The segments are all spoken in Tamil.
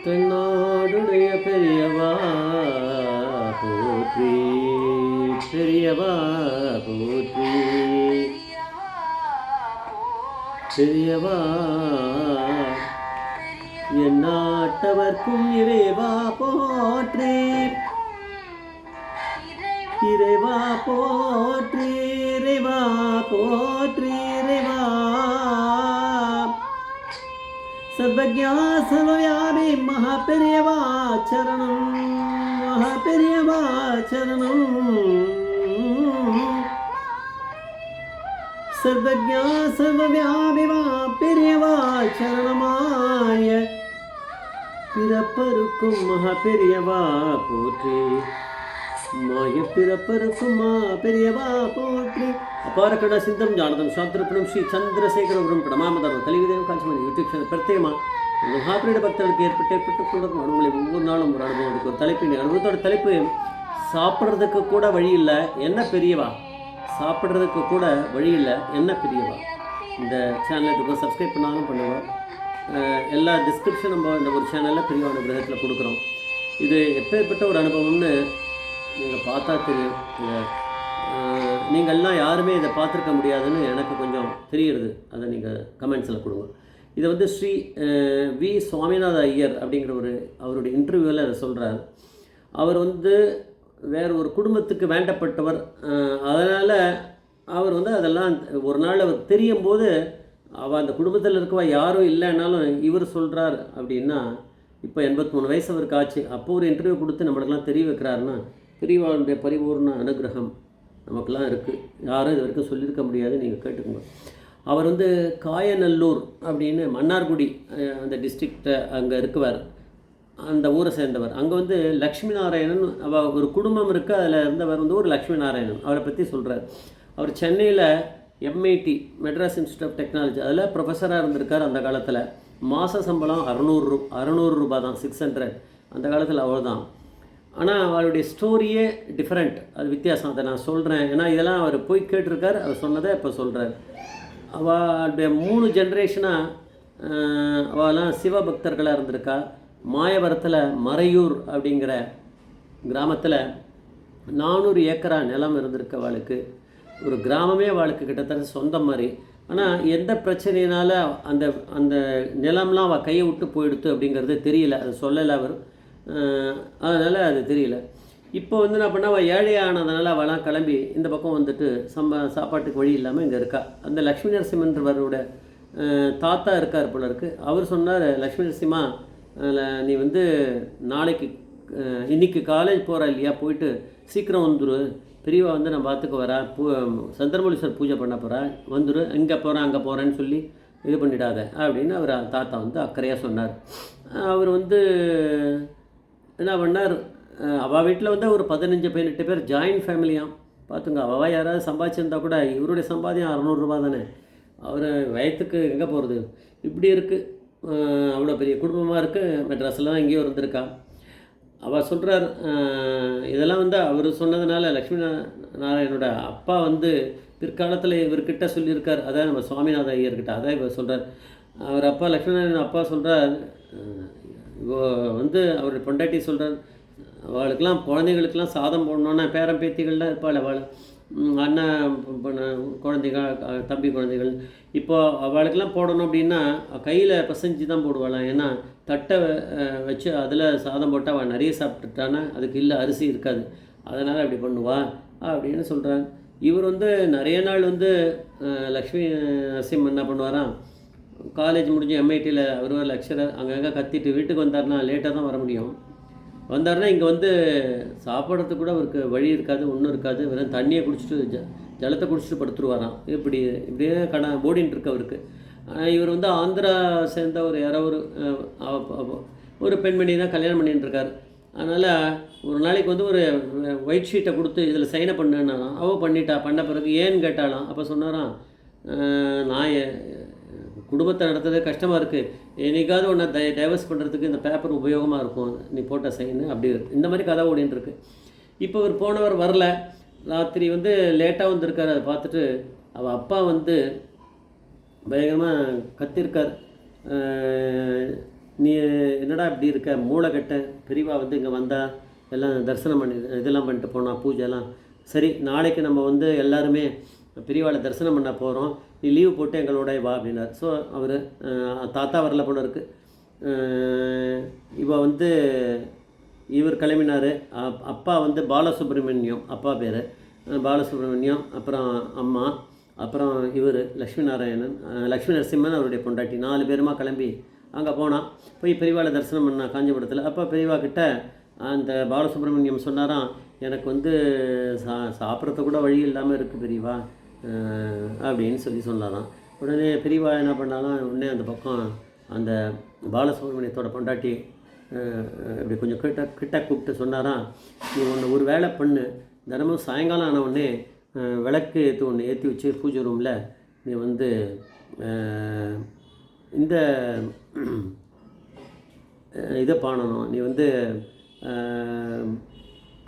தென்னாடுடைய பெரியவா போற்றி, பெரியவா போற்றி, பெரியவா என் நாட்டவர்க்கும் இறைவா போற்றி, இறைவா போற்றி, இறைவா போற்றி, இறைவா சர்வஜா சர்வவியாபி மகாபெரியவா சரணம், மகாபெரியவா சரணம். சர்வஜா சர்வவியாபி மகாபெரியவா சரணமாய பிறப்பருக்கும் மகாபெரியவா போற்றி, மாய பிறப்பருக்கும் பெரியவா போற்றி. அபார கட சிந்தம் ஜானதம் சாத்திரப்படும் ஸ்ரீ சந்திரசேகரபுரம் பிரமாமதரம் கலிவிதேவம் காஞ்சிமணி யூடியூப் சேனல் பிரத்யேகமாக மகாபீட பக்தர்களுக்கு ஏற்பட்டு கொடுக்கும் அனுபவங்களை ஒவ்வொரு நாளும் ஒரு அனுபவம் இருக்கு. ஒரு தலைப்பு, அனுபவத்தோட தலைப்பு சாப்பிட்றதுக்கு கூட வழி இல்லை என்ன பெரியவா, சாப்பிட்றதுக்கு கூட வழி இல்லை என்ன பெரியவா. இந்த சேனலுக்கு சப்ஸ்கிரைப் பண்ணாலும் பண்ணுவோம். எல்லா டிஸ்கிரிப்ஷன் நம்ம இந்த ஒரு சேனலில் பெரியவா அனுகிரகத்தில் கொடுக்குறோம். இது எப்பேற்பட்ட ஒரு அனுபவம்னு நீங்கள் பார்த்தா தெரியும். நீங்கள்லாம் யாருமே இதை பார்த்துருக்க முடியாதுன்னு எனக்கு கொஞ்சம் தெரியுறது. அதை நீங்கள் கமெண்ட்ஸில் கொடுங்க. இதை வந்து ஸ்ரீ வி சுவாமிநாத ஐயர் அப்படிங்கிற அவருடைய இன்டர்வியூவில் அதை சொல்கிறார். அவர் வந்து வேறு ஒரு குடும்பத்துக்கு வேண்டப்பட்டவர். அதனால் அவர் வந்து அதெல்லாம் ஒரு நாள் அவர் தெரியும் போது அந்த குடும்பத்தில் இருக்கவா யாரும் இல்லைன்னாலும் இவர் சொல்கிறார் அப்படின்னா, இப்போ 83 வயசு அவருக்கு ஆச்சு. அப்போ ஒரு இன்டர்வியூ கொடுத்து நம்மளுக்கெல்லாம் தெரிய வைக்கிறாருன்னா பெரியவாளுடைய பரிபூர்ண அனுகிரகம் நமக்கெல்லாம் இருக்குது. யாரும் இது வரைக்கும் சொல்லியிருக்க முடியாது. நீங்கள் கேட்டுக்கோங்க. அவர் வந்து காயநல்லூர் அப்படின்னு மன்னார்குடி அந்த டிஸ்ட்ரிக்டை அங்கே இருக்குவார். அந்த ஊரை சேர்ந்தவர். அங்கே வந்து லக்ஷ்மி நாராயணன் ஒரு குடும்பம் இருக்குது. அதில் இருந்தவர் வந்து ஒரு லக்ஷ்மி நாராயணன். அவரை பற்றி சொல்கிறார். அவர் சென்னையில் MIT Madras institute of technology அதில் ப்ரொஃபஸராக இருந்திருக்கார். அந்த காலத்தில் மாத சம்பளம் 600 ரூபா தான், 600 அந்த காலத்தில் அவ்வளோ தான். ஆனால் அவருடைய ஸ்டோரியே டிஃப்ரெண்ட், அது வித்தியாசம். அதை நான் சொல்கிறேன். ஏன்னா இதெல்லாம் அவர் போய் கேட்டிருக்கார். அவர் சொன்னதை இப்போ சொல்கிறார். அவளுடைய 3 ஜென்ரேஷனாக அவெல்லாம் சிவபக்தர்களாக இருந்திருக்கா. மாயவரத்தில் மறையூர் அப்படிங்கிற கிராமத்தில் 400 ஏக்கரா நிலம் இருந்திருக்கு அவளுக்கு. ஒரு கிராமமே அவளுக்கு கிட்டத்தட்ட சொந்தம் மாதிரி. ஆனால் எந்த பிரச்சனையினால அந்த அந்த நிலம்லாம் அவள் கையை விட்டு போயிடுத்து அப்படிங்கிறது தெரியல. அது சொல்லலை அவர். அதனால் அது தெரியல. இப்போ வந்து என்ன பண்ணால் அவள் ஏழையானதுனால அவளாம் கிளம்பி இந்த பக்கம் வந்துட்டு சாப்பாட்டுக்கு வழி இல்லாமல் இங்கே இருக்கா. அந்த லக்ஷ்மி நரசிம்மன்றவரோட தாத்தா இருக்கார் போல இருக்குது. அவர் சொன்னார், லக்ஷ்மி நரசிம்மா நீ வந்து நாளைக்கு இன்றைக்கி காலேஜ் போகிற இல்லையா, போயிட்டு சீக்கிரம் வந்துடு. பெரியவா வந்து நான் பார்த்துக்கு வரா, சந்திரமௌலீஸ்வரர் பூஜை பண்ண போகிறா, வந்துடு. இங்கே போகிறேன் அங்கே போகிறேன்னு சொல்லி இது பண்ணிடாத அப்படின்னு அவர் தாத்தா வந்து அக்கறையாக சொன்னார். அவர் வந்து என்ன பண்ணார், அவள் வீட்டில் வந்து ஒரு 15-18 பேர் ஜாயின்ட் ஃபேமிலியாம். பார்த்துங்க, அவள் யாராவது சம்பாதிச்சிருந்தா கூட இவருடைய சம்பாதியம் 600 ரூபா தானே. அவர் வயத்துக்கு எங்கே போகிறது. இப்படி இருக்குது. அவ்வளோ பெரிய குடும்பமாக இருக்குது. மெட்ராஸில் தான் எங்கேயோ இருந்திருக்கா. அவள் சொல்கிறார், இதெல்லாம் வந்து அவர் சொன்னதுனால லக்ஷ்மி நாராயணனோட அப்பா வந்து பிற்காலத்தில் இவர்கிட்ட சொல்லியிருக்கார். அதான் நம்ம சுவாமிநாத ஐயர்கிட்ட அதான் இவர் சொல்கிறார். அவர் அப்பா லக்ஷ்மி நாராயணன் அப்பா சொல்கிறார், வந்து அவருடைய பொண்டாட்டி சொல்கிறார், அவளுக்கெல்லாம் குழந்தைகளுக்கெல்லாம் சாதம் போடணுன்னா பேரன் பேத்திகள்லாம் இருப்பாள். அவள் அண்ணன் குழந்தைகள், தம்பி குழந்தைகள். இப்போது அவளுக்கெல்லாம் போடணும் அப்படின்னா கையில் பசைஞ்சு தான் போடுவாளாம். ஏன்னா தட்டை வச்சு அதில் சாதம் போட்டால் அவள் நிறைய சாப்பிட்டுட்டானா அதுக்கு இல்லை அரிசி இருக்காது. அதனால் அப்படி பண்ணுவா அப்படின்னு சொல்கிறாங்க. இவர் வந்து நிறைய நாள் வந்து லக்ஷ்மி நரசிம்மன் என்ன பண்ணுவாராம், காலேஜ் முடிஞ்சு MITயில் அவர் ஒரு லெக்சரர். அங்கங்கே கத்திட்டு வீட்டுக்கு வந்தார்னா லேட்டாக தான் வர முடியும். வந்தார்னா இங்கே வந்து சாப்பிட்றதுக்கு கூட அவருக்கு வழி இருக்காது, ஒன்றும் இருக்காது. வெறும் தண்ணியை குடிச்சிட்டு ஜலத்தை குடிச்சிட்டு படுத்துருவாராம். இப்படியே ஓடின்னு இருக்கு அவருக்கு. இவர் வந்து ஆந்திரா சேர்ந்த யாரோ ஒரு பெண்மணி தான் கல்யாணம் பண்ணிட்டு இருக்கார். அதனால் ஒரு நாளைக்கு வந்து ஒரு ஒயிட் ஷீட்டை கொடுத்து இதில் சைனை பண்ணுன்னாலாம். அவள் பண்ணிட்டா. பண்ண பிறகு ஏன்னு கேட்டாலாம். அப்போ சொன்னாராம், நான் குடும்பத்தை நடத்துறது கஷ்டமாக இருக்குது, என்னைக்காவது ஒன்று டைவர்ஸ் பண்ணுறதுக்கு இந்த பேப்பர் உபயோகமாக இருக்கும், நீ போட்ட சைனு அப்படி இந்த மாதிரி கதை ஓடின்ட்டுருக்கு. இப்போ இவர் போனவர் வரல. ராத்திரி வந்து லேட்டாக வந்திருக்கார். அதை பார்த்துட்டு அவள் அப்பா வந்து பயங்கரமாக கத்திருக்கார். நீ என்னடா இப்படி இருக்க மூளை கட்ட பெரியவா வந்து இங்கே வந்தால் எல்லாம் தரிசனம் பண்ணி இதெல்லாம் பண்ணிட்டு போனால் பூஜைலாம் சரி நாளைக்கு நம்ம வந்து எல்லாருமே பெரியவாளை தரிசனம் பண்ண போகிறோம், நீ லீவு போட்டு எங்களோட வா அப்படின்னார். ஸோ அவர் தாத்தா வரல போல இருக்குது. இவ வந்து இவர் கிளம்பினார். அப்பா வந்து பாலசுப்ரமணியம், அப்பா பேர் பாலசுப்ரமணியம், அப்புறம் அம்மா, அப்புறம் இவர் லக்ஷ்மி நாராயணன், லக்ஷ்மி நரசிம்மன் அவருடைய பொண்டாட்டி, 4 பேருமா கிளம்பி அங்கே போனான். போய் பெரியவாளை தரிசனம் பண்ணான் காஞ்சிபுரத்தில். அப்போ பெரியவா கிட்ட அந்த பாலசுப்ரமணியம் சொன்னாராம், எனக்கு வந்து சாப்பிட்றது கூட வழி இல்லாமல் இருக்குது பெரியவா அப்படின்னு சொன்னாராம். உடனே பெரியவா என்ன பண்ணாலும் உடனே அந்த பக்கம் அந்த பாலசுப்ரமணியத்தோட பொண்டாட்டி இப்படி கொஞ்சம் கிட்ட கூப்பிட்டு சொன்னாராம், நீ ஒரு வேலை பண்ணு, தினமும் சாயங்காலம் ஆன உடனே விளக்கு ஏற்றி வச்சு பூஜை ரூமில் நீ வந்து இந்த இதை பாடணும், நீ வந்து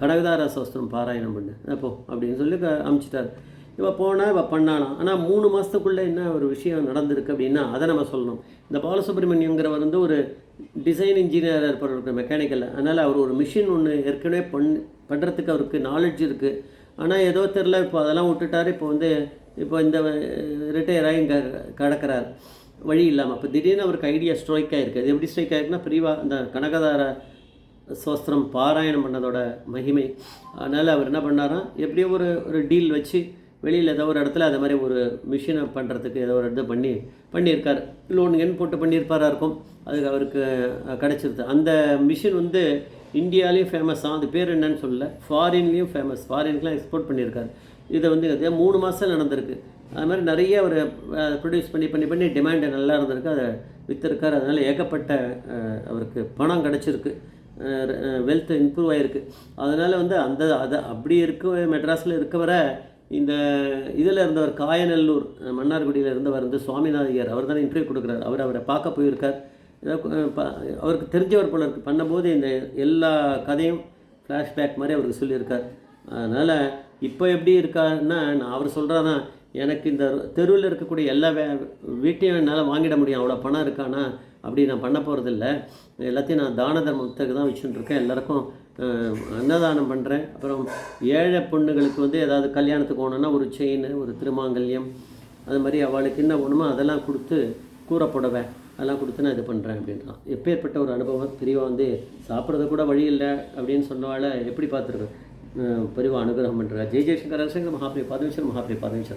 கனகதார சோஸ்திரம் பாராயணம் பண்ணு அப்போ அப்படின்னு சொல்லி அமுச்சிட்டார். இவள் போனால் இவள் பண்ணாலாம். ஆனால் 3 மாதத்துக்குள்ளே என்ன ஒரு விஷயம் நடந்திருக்கு அப்படின்னா அதை நம்ம சொல்லணும். இந்த பாலசுப்ரமணியங்கிறவர் வந்து ஒரு டிசைன் இன்ஜினியர் இருப்பார் மெக்கானிக்கலில். அதனால் அவர் ஒரு மிஷின் ஒன்று ஏற்கனவே பண்ணுறதுக்கு அவருக்கு நாலேஜ் இருக்குது. ஆனால் ஏதோ தெரில இப்போ அதெல்லாம் விட்டுட்டார். இப்போ இந்த ரிட்டையர் ஆகி இங்கே கிடக்கிறார் வழி இல்லாமல். அப்போ திடீர்னு அவருக்கு ஐடியா ஸ்ட்ரைக் ஆகிருக்கு. அது எப்படி ஸ்ட்ரைக் ஆகிருக்குன்னா பெரியவா அந்த கனகதார சோஸ்திரம் பாராயணம் பண்ணதோட மகிமை. அதனால் அவர் என்ன பண்ணாராம், எப்படியோ ஒரு டீல் வச்சு வெளியில் ஏதோ ஒரு இடத்துல அது மாதிரி ஒரு மிஷினை பண்ணுறதுக்கு ஏதோ ஒரு இது பண்ணியிருக்கார். லோன் போட்டு பண்ணியிருப்பாரா இருக்கும். அதுக்கு அவருக்கு கிடச்சிருது. அந்த மிஷின் வந்து இந்தியாவிலையும் ஃபேமஸாக, அது பேர் என்னன்னு சொல்லல, ஃபாரின்லேயும் ஃபேமஸ், ஃபாரினுக்குலாம் எக்ஸ்போர்ட் பண்ணியிருக்கார். இதை வந்து 3 மாதம் நடந்திருக்கு. அது மாதிரி நிறைய அவர் ப்ரொடியூஸ் பண்ணி டிமாண்டு நல்லா இருந்திருக்கு. அதை விற்றுருக்கார். அதனால் ஏகப்பட்ட அவருக்கு பணம் கிடச்சிருக்கு, வெல்த் இம்ப்ரூவ் ஆகிருக்கு. அதனால் வந்து அதை அப்படி இருக்க மெட்ராஸில் இருக்கவரை இந்த இதில் இருந்தவர் காயநல்லூர் மன்னார்குடியில் இருந்தவர் வந்து சுவாமிநாதையர், அவர் தானே இன்டர்வியூ கொடுக்குறார். அவரை பார்க்க போயிருக்கார். அவருக்கு தெரிஞ்சவர் போல இருக்குது. பண்ணும்போது இந்த எல்லா கதையும் ஃப்ளாஷ்பேக் மாதிரி அவருக்கு சொல்லியிருக்கார். அதனால் இப்போ எப்படி இருக்காருன்னா, அவர் சொல்கிறான்னா, எனக்கு இந்த தெருவில் இருக்கக்கூடிய எல்லா வீட்டையும் என்னால் வாங்கிட முடியும், அவ்வளோ பணம் இருக்கானா, அப்படி நான் பண்ண போகிறதில்ல. எல்லாத்தையும் நான் தான தர்மத்துக்கு தான் வச்சுட்டுருக்கேன். எல்லாருக்கும் அன்னதானம் பண்ணுறேன். அப்புறம் ஏழை பொண்ணுகளுக்கு வந்து ஏதாவது கல்யாணத்துக்கு போகணுன்னா ஒரு செயின், ஒரு திருமாங்கல்யம், அது மாதிரி அவளுக்கு என்ன வேணுமோ அதெல்லாம் கொடுத்து, கூறப்புடவை அதெல்லாம் கொடுத்து நான் இது பண்ணுறேன் அப்படின்றான். எப்பேற்பட்ட ஒரு அனுபவம். பெரியவா வந்து சாப்பிட்றது கூட வழி இல்லை அப்படின்னு சொன்னவாள் எப்படி பார்த்துருக்கேன். பெரியவா அனுகிரகம் பண்ணுறார். ஜெய் ஜெய்சங்கர், மகாபிரிய பாதவீஸ்வரர், மகாபிரிய பாதவீஸ்வரர்.